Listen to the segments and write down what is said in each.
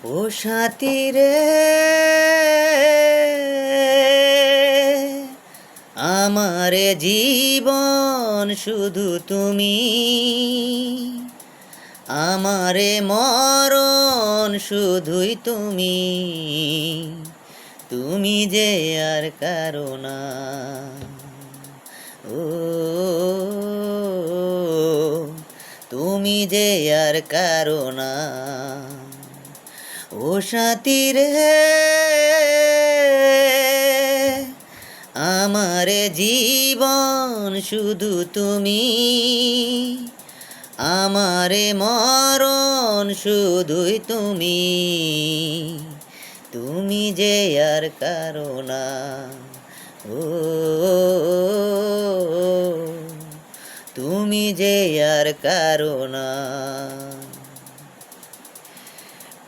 ও সাথী রে, আমারে জীবন শুধু তুমি, আমারে মরণ শুধুই তুমি, তুমি যে আর কারো না। ও তুমি যে আর কারো না। ও সাথী রে, আমারে জীবন শুধু তুমি, আমারে মরণ শুধুই তুমি, তুমি যে আর কারো না। ও তুমি যে আর কারো না।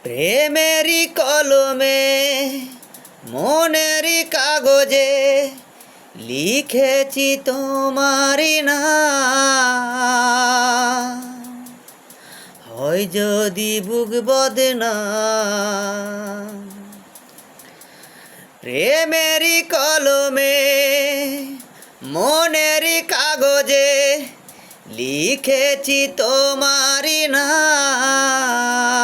প্রেমেরই কলমে মনেরই কাগজে লিখেছি তোমারই নাম, হয় যদি বুক বদনাম। প্রেমেরই কলমে মনেরই কাগজে লিখেছি তোমারই নাম,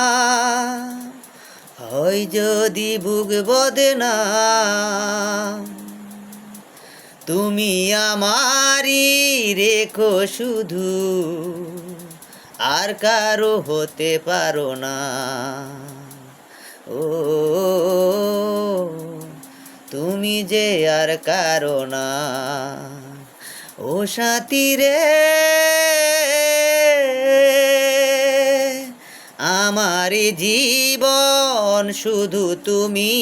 হয় যদি বুক বদনাম। তুমি আমারই রেখো শুধু, আর কারো হতে পারো না। ও তুমি যে আর কারো না। ও সাথী রে, আমার জীবন শুধু তুমি,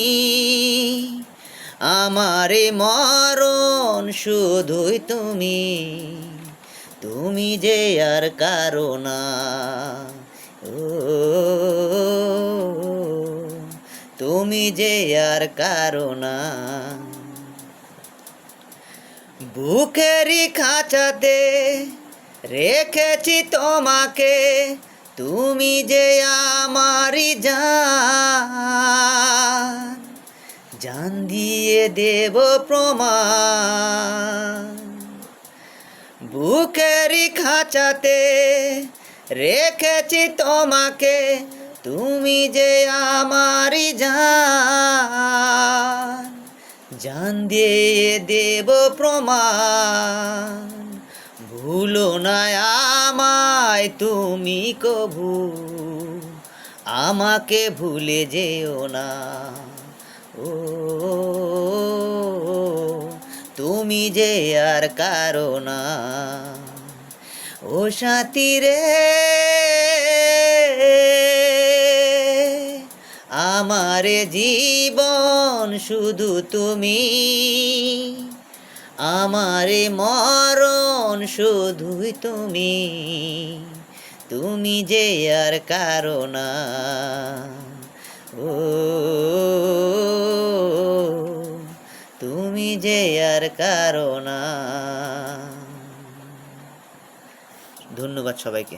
আমার মরণ শুধুই তুমি, তুমি যে আর কারো না। ও তুমি যে আর কারো না। বুকেরই খাঁচাতে রেখেছি তোমাকে, তুমি যে আমারই জান, জান দিয়ে দেব প্রমাণ। বুকেরই খাঁচাতে রেখেছি তোমাকে, তুমি যে আমারই জান, জান দিয়ে দেব প্রমাণ। ভুলো না আমায় তুমি কভু, আমাকে ভুলে যেও না। ও তুমি যে আর কারো না। ও সাথী রে, আমার জীবন শুধু তুমি, আমার মরণ শুধুই তুমি, তুমি যে আর কারো না। ও তুমি যে আর কারো না। ধন্যবাদ সবাইকে।